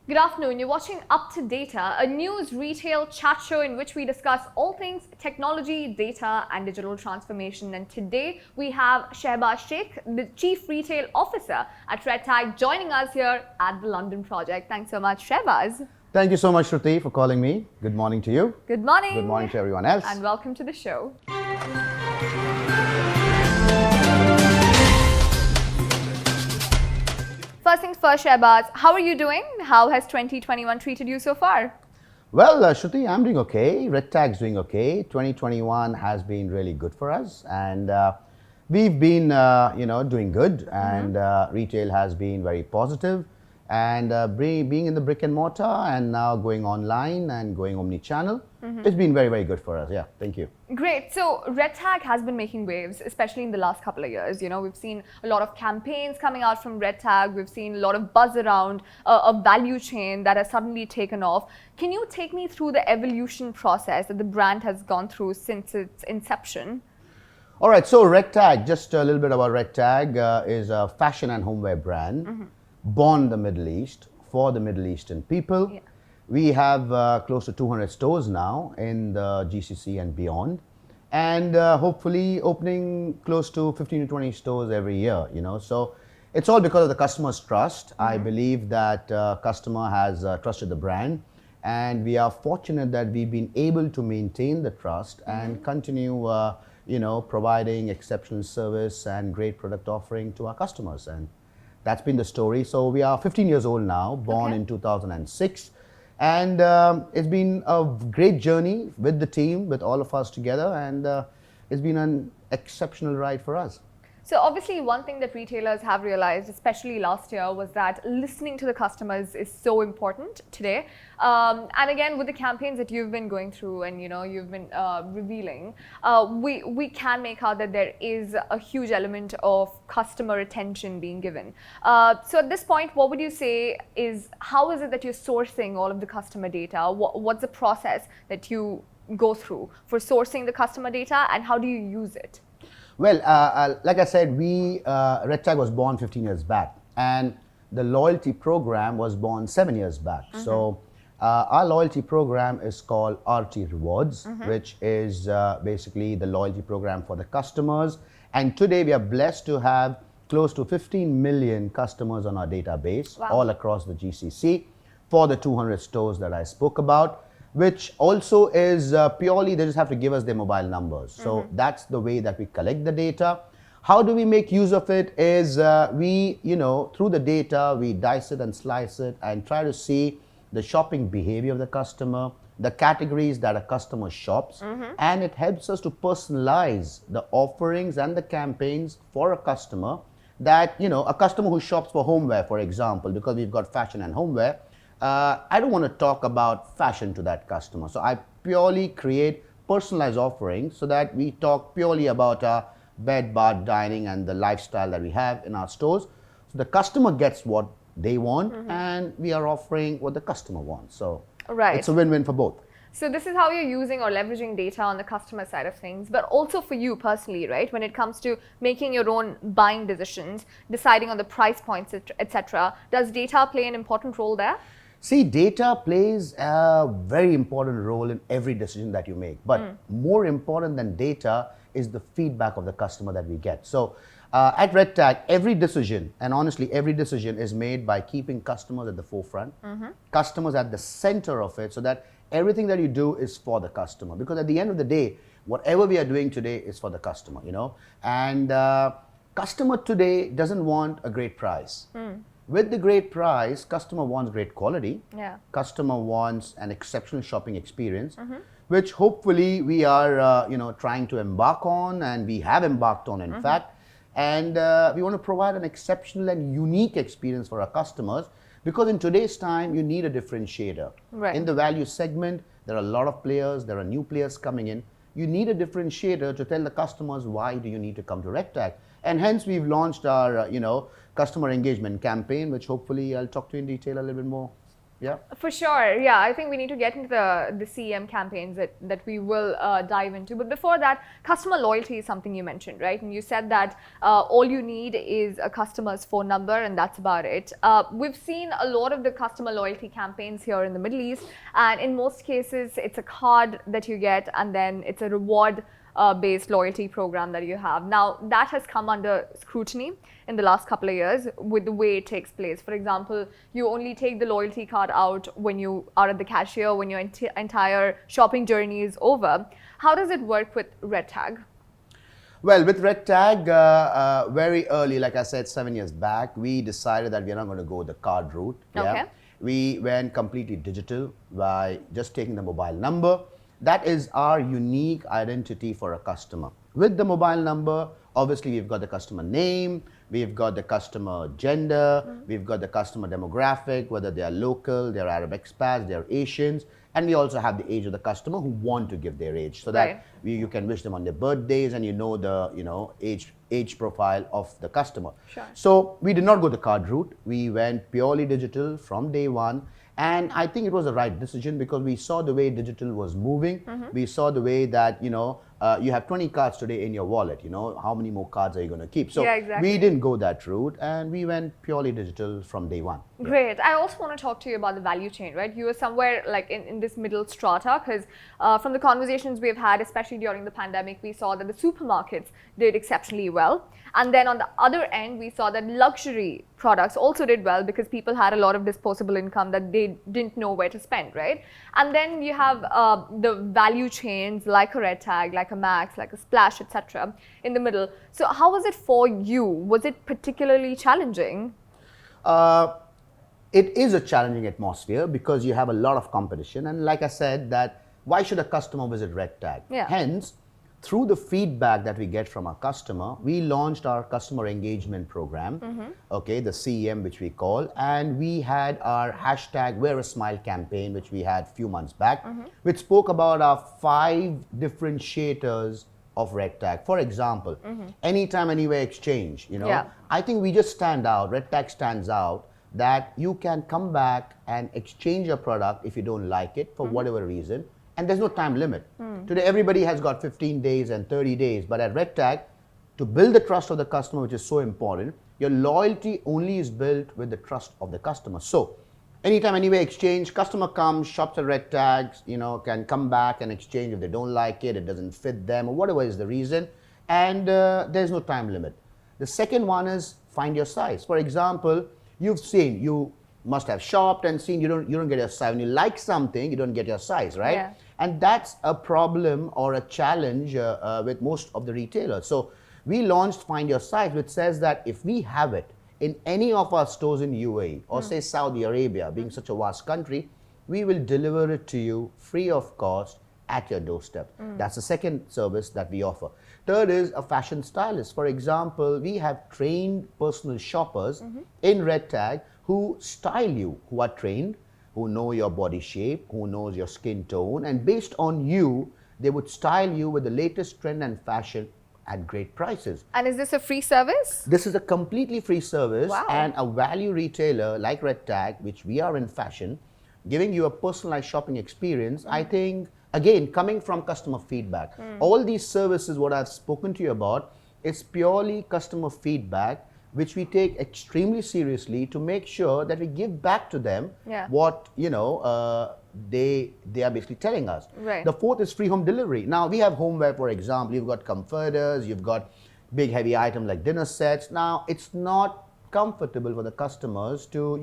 Good afternoon. You're watching Up to Data, a news retail chat show in which we discuss all things technology, data, and digital transformation. And today we have Shehbaz Sheikh, the Chief Retail Officer at REDTAG, joining us here at the London project. Thanks so much, Shehbaz. Thank you so much, Shruti, for calling me. Good morning to you. Good morning. Good morning to everyone else. And welcome to the show. First things first, Shehbaz, how are you doing? How has 2021 treated you so far? Well, Shruti, I'm doing okay. REDTAG's doing okay. 2021 has been really good for us, and we've been, doing good. And retail has been very positive, and being in the brick and mortar, and now going online and going omni-channel, it's been very, very good for us. Yeah, thank you. Great. So REDTAG has been making waves, especially in the last couple of years. You know, we've seen a lot of campaigns coming out from REDTAG. We've seen a lot of buzz around a value chain that has suddenly taken off. Can you take me through the evolution process that the brand has gone through since its inception? All right. So REDTAG, just a little bit about REDTAG, is a fashion and homeware brand born in the Middle East for the Middle Eastern people. Yeah. We have close to 200 stores now in the GCC and beyond, and hopefully opening close to 15 to 20 stores every year, So it's all because of the customer's trust. I believe that customer has trusted the brand, and we are fortunate that we've been able to maintain the trust and continue, providing exceptional service and great product offering to our customers. And that's been the story. So we are 15 years old now, born in 2006. And it's been a great journey with the team, with all of us together, and it's been an exceptional ride for us. So obviously one thing that retailers have realized, especially last year, was that listening to the customers is so important today. And again, with the campaigns that you've been going through and you've been revealing, we can make out that there is a huge element of customer attention being given. So at this point, what would you say is, how is it that you're sourcing all of the customer data? What's the process that you go through for sourcing the customer data, and how do you use it? Well, like I said, REDTAG was born 15 years back, and the loyalty program was born 7 years back. So our loyalty program is called RT Rewards, which is basically the loyalty program for the customers. And today we are blessed to have close to 15 million customers on our database, all across the GCC, for the 200 stores that I spoke about, which also is purely, they just have to give us their mobile numbers. So that's the way that we collect the data. How do we make use of it is through the data, we dice it and slice it and try to see the shopping behavior of the customer, the categories that a customer shops, and it helps us to personalize the offerings and the campaigns for a customer that, a customer who shops for homeware, for example, because we've got fashion and homeware, I don't want to talk about fashion to that customer. So I purely create personalized offerings so that we talk purely about our bed, bath, dining, and the lifestyle that we have in our stores. So the customer gets what they want, and we are offering what the customer wants. So it's a win-win for both. So this is how you're using or leveraging data on the customer side of things, but also for you personally, right? When it comes to making your own buying decisions, deciding on the price points, etc. Does data play an important role there? See, data plays a very important role in every decision that you make. But more important than data is the feedback of the customer that we get. So at REDTAG, every decision, and honestly, every decision is made by keeping customers at the forefront, customers at the center of it, so that everything that you do is for the customer. Because at the end of the day, whatever we are doing today is for the customer, And customer today doesn't want a great price. With the great price, customer wants great quality. Customer wants an exceptional shopping experience, which hopefully we are, trying to embark on, and we have embarked on, in fact. And we want to provide an exceptional and unique experience for our customers, because in today's time, you need a differentiator. In the value segment, there are a lot of players. There are new players coming in. You need a differentiator to tell the customers why do you need to come to REDTAG. And hence, we've launched our, customer engagement campaign, which hopefully I'll talk to you in detail a little bit more Yeah. For sure, yeah. I think we need to get into the CEM campaigns that we will dive into. But before that, customer loyalty is something you mentioned, right? And you said that all you need is a customer's phone number, and that's about it. We've seen a lot of the customer loyalty campaigns here in the Middle East, and in most cases, it's a card that you get, and then it's a reward based loyalty program that you have. Now, that has come under scrutiny in the last couple of years with the way it takes place. For example, you only take the loyalty card out when you are at the cashier, when your entire shopping journey is over. How does it work with REDTAG? Well, with RedTag, very early, like I said, 7 years back, we decided that we're not going to go the card route. Okay. We went completely digital by just taking the mobile number. That is our unique identity for a customer. With the mobile number, obviously we've got the customer name, we've got the customer gender, we've got the customer demographic, whether they are local, they're Arab expats, they're Asians, and we also have the age of the customer who want to give their age, so that you can wish them on their birthdays and you know the age profile of the customer. Sure. So we did not go the card route. We went purely digital from day one. And I think it was the right decision because we saw the way digital was moving. We saw the way that, you have 20 cards today in your wallet, how many more cards are you going to keep? So we didn't go that route and we went purely digital from day one. Great. I also want to talk to you about the value chain, right? You were somewhere like in this middle strata because from the conversations we've had, especially during the pandemic, we saw that the supermarkets did exceptionally well. And then on the other end, we saw that luxury products also did well because people had a lot of disposable income that they didn't know where to spend, right? And then you have the value chains like a REDTAG, like a Max, like a Splash, etc. in the middle. So how was it for you? Was it particularly challenging? It is a challenging atmosphere because you have a lot of competition. And like I said, that why should a customer visit REDTAG? Hence, through the feedback that we get from our customer, we launched our customer engagement program, okay, the CEM, which we call, and we had our hashtag Wear a Smile campaign, which we had a few months back, which spoke about our 5 differentiators of REDTAG. For example, anytime, anywhere exchange, I think we just stand out, REDTAG stands out, that you can come back and exchange your product if you don't like it for whatever reason. And there's no time limit. Today, everybody has got 15 days and 30 days. But at REDTAG, to build the trust of the customer, which is so important, your loyalty only is built with the trust of the customer. So, anytime, anywhere exchange, customer comes, shops at REDTAG, can come back and exchange if they don't like it, it doesn't fit them, or whatever is the reason. And there's no time limit. The second one is find your size. For example, you must have shopped and seen you don't get your size. When you like something, you don't get your size, right? Yeah. And that's a problem or a challenge with most of the retailers. So we launched Find Your Size, which says that if we have it in any of our stores in UAE or say Saudi Arabia, being such a vast country, we will deliver it to you free of cost at your doorstep. That's the second service that we offer. Third is a fashion stylist. For example, we have trained personal shoppers in REDTAG who style you, who are trained, who know your body shape, who knows your skin tone, and based on you, they would style you with the latest trend and fashion at great prices. And is this a free service? This is a completely free service. Wow. And a value retailer like REDTAG, which we are in fashion, giving you a personalized shopping experience, I think, again, coming from customer feedback. All these services, what I've spoken to you about, is purely customer feedback, which we take extremely seriously to make sure that we give back to them what they are basically telling us. Right. The fourth is free home delivery. Now we have homeware, for example, you've got comforters, you've got big heavy items like dinner sets. Now it's not comfortable for the customers to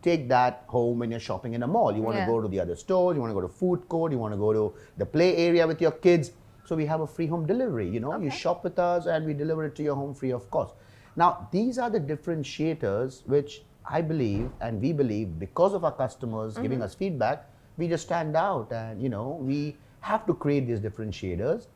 take that home when you're shopping in a mall. You want to go to the other stores, you want to go to food court, you want to go to the play area with your kids. So we have a free home delivery. You shop with us and we deliver it to your home free of cost. Now, these are the differentiators which I believe and we believe because of our customers giving us feedback, we just stand out and, we have to create these differentiators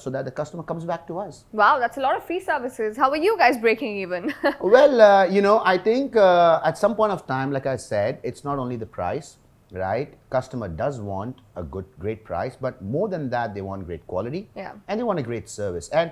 so that the customer comes back to us. Wow, that's a lot of free services. How are you guys breaking even? Well, I think at some point of time, like I said, it's not only the price, right? Customer does want a great price, but more than that, they want great quality and they want a great service. And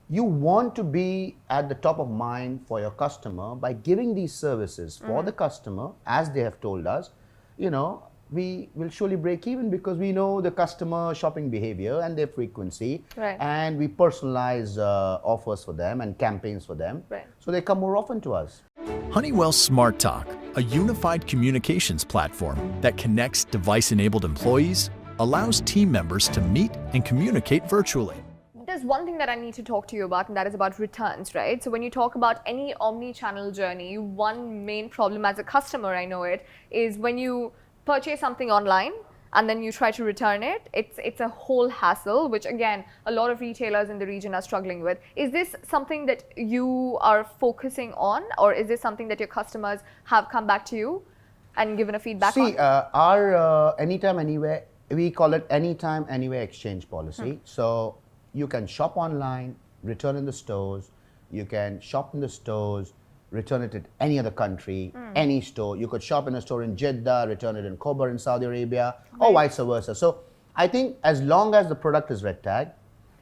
you want to be at the top of mind for your customer by giving these services for the customer, as they have told us, we will surely break even because we know the customer shopping behavior and their frequency, Right. and we personalize offers for them and campaigns for them, Right. so they come more often to us. Honeywell Smart Talk, a unified communications platform that connects device-enabled employees, allows team members to meet and communicate virtually. There's one thing that I need to talk to you about, and that is about returns, right? So when you talk about any omni-channel journey, one main problem as a customer, I know it, is when you purchase something online and then you try to return it, it's a whole hassle, which again, a lot of retailers in the region are struggling with. Is this something that you are focusing on, or is this something that your customers have come back to you and given a feedback on? See, our anytime, anywhere, we call it anytime, anywhere exchange policy. So you can shop online, return in the stores, you can shop in the stores, return it at any other country, any store. You could shop in a store in Jeddah, return it in Khobar in Saudi Arabia, or vice versa. So I think as long as the product is REDTAG,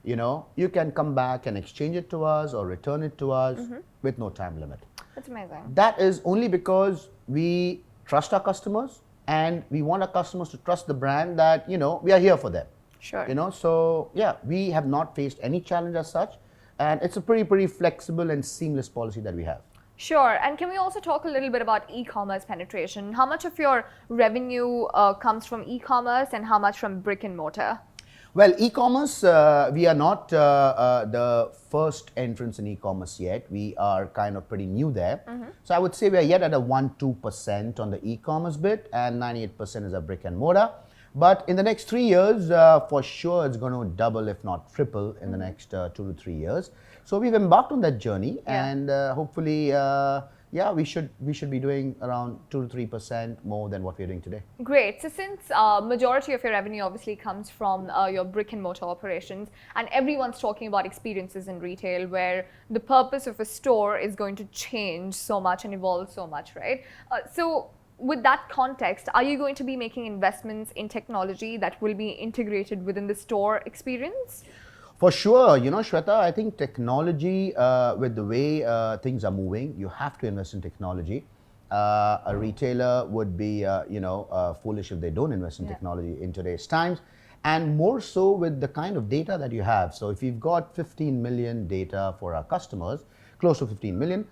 you can come back and exchange it to us or return it to us with no time limit. That's amazing. That is only because we trust our customers and we want our customers to trust the brand that, we are here for them. Sure. So yeah, we have not faced any challenge as such, and it's a pretty flexible and seamless policy that we have. Sure. And can we also talk a little bit about e-commerce penetration? How much of your revenue comes from e-commerce and how much from brick and mortar? Well, e-commerce, we are not the first entrance in e-commerce yet. We are kind of pretty new there. So I would say we are yet at a 1-2% on the e-commerce bit, and 98% is a brick and mortar. But in the next 3 years, for sure, it's going to double, if not triple, in the next 2 to 3 years. So we've embarked on that journey, and hopefully, we should be doing around 2 to 3% more than what we're doing today. Great. So since majority of your revenue obviously comes from your brick and mortar operations, and everyone's talking about experiences in retail where the purpose of a store is going to change so much and evolve so much, right? So with that context, are you going to be making investments in technology that will be integrated within the store experience? For sure, Shweta, I think technology, with the way things are moving, you have to invest in technology. A retailer would be, foolish if they don't invest in technology in today's times, and more so with the kind of data that you have. So if you've got 15 million data for our customers, close to 15 million,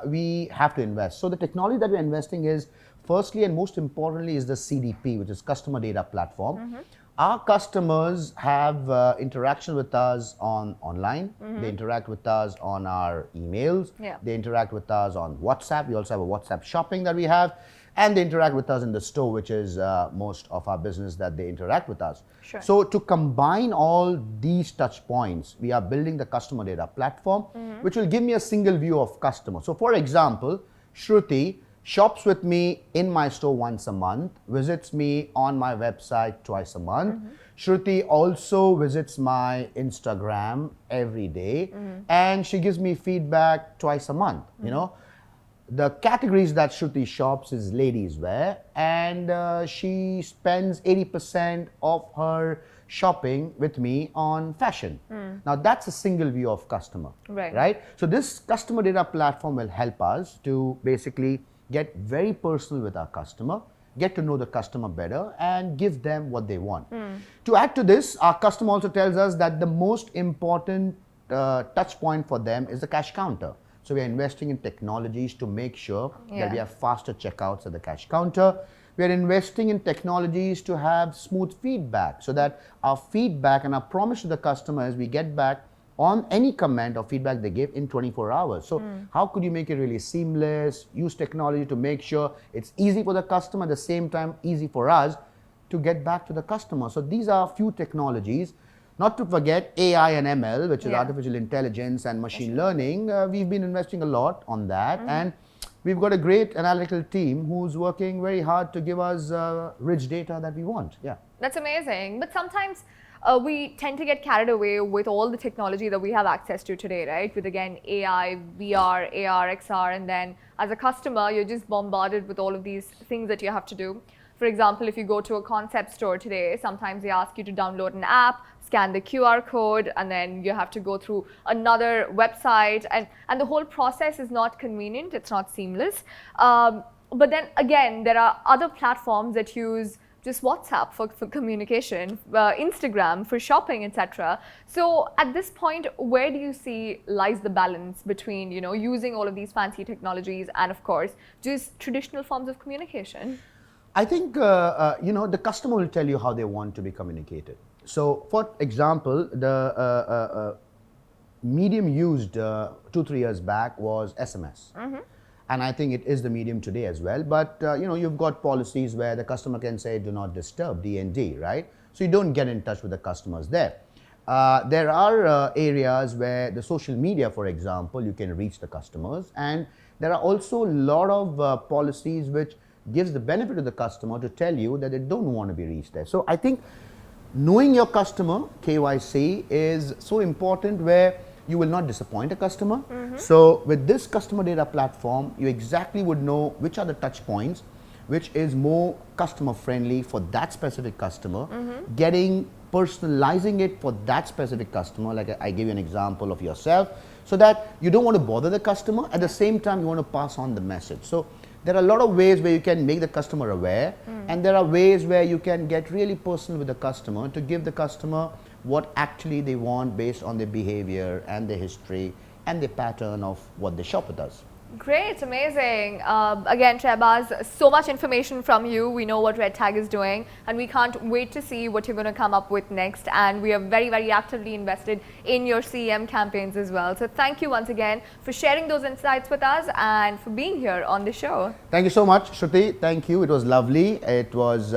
we have to invest. So the technology that we're investing is, firstly and most importantly, is the CDP, which is Customer Data Platform. Our customers have interaction with us online. They interact with us on our emails. They interact with us on WhatsApp. We also have a WhatsApp shopping that we have. And they interact with us in the store, which is most of our business that they interact with us. Sure. So to combine all these touch points, we are building the customer data platform, which will give me a single view of customer. So for example, Shruti shops with me in my store once a month, visits me on my website twice a month. Shruti also visits my Instagram every day, and she gives me feedback twice a month. The categories that Shruti shops is ladies wear, and she spends 80% of her shopping with me on fashion. Now that's a single view of customer, right? So this customer data platform will help us to basically get very personal with our customer, get to know the customer better, and give them what they want. To add to this, our customer also tells us that the most important touch point for them is the cash counter. So we are investing in technologies to make sure that we have faster checkouts at the cash counter. We are investing in technologies to have smooth feedback, so that our feedback and our promise to the customer is we get back on any comment or feedback they give in 24 hours. So how could you make it really seamless, use technology to make sure it's easy for the customer, at the same time easy for us to get back to the customer. So these are a few technologies. Not to forget AI and ML, which is artificial intelligence and machine learning. We've been investing a lot on that, and we've got a great analytical team who's working very hard to give us rich data that we want. Yeah, that's amazing. But sometimes we tend to get carried away with all the technology that we have access to today, right? With again AI, VR, AR, XR, and then as a customer, you're just bombarded with all of these things that you have to do. For example, if you go to a concept store today, sometimes they ask you to download an app, scan the QR code, and then you have to go through another website, and the whole process is not convenient, it's not seamless. But then again, there are other platforms that use just WhatsApp for communication, Instagram for shopping, etc. So at this point, where do you see lies the balance between, you know, using all of these fancy technologies and of course just traditional forms of communication? I think you know, the customer will tell you how they want to be communicated. So, for example, the medium used 2-3 years back was SMS, and I think it is the medium today as well. But you know, you've got policies where the customer can say "Do not disturb" (DND), right? So you don't get in touch with the customers there. There are areas where the social media, for example, you can reach the customers, and there are also a lot of policies which gives the benefit to the customer to tell you that they don't want to be reached there. So I think knowing your customer, KYC, is so important, where you will not disappoint a customer. So with this customer data platform, you exactly would know which are the touch points which is more customer friendly for that specific customer, personalizing it for that specific customer. Like I give you an example of yourself, so that you don't want to bother the customer, at the same time you want to pass on the message. So there are a lot of ways where you can make the customer aware, and there are ways where you can get really personal with the customer to give the customer what actually they want based on their behavior and their history and the pattern of what they shop with us. Great, amazing. Again, Shehbaz, so much information from you. We know what REDTAG is doing, and we can't wait to see what you're going to come up with next. And we are very, very actively invested in your CEM campaigns as well. So thank you once again for sharing those insights with us and for being here on the show. Thank you so much, Shruti. Thank you. It was lovely. It was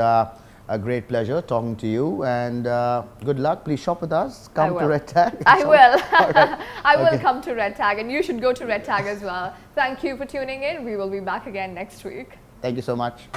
a great pleasure talking to you, and good luck. Please shop with us. Come to REDTAG. I will. Right. I will come to REDTAG, and you should go to REDTAG as well. Thank you for tuning in. We will be back again next week. Thank you so much.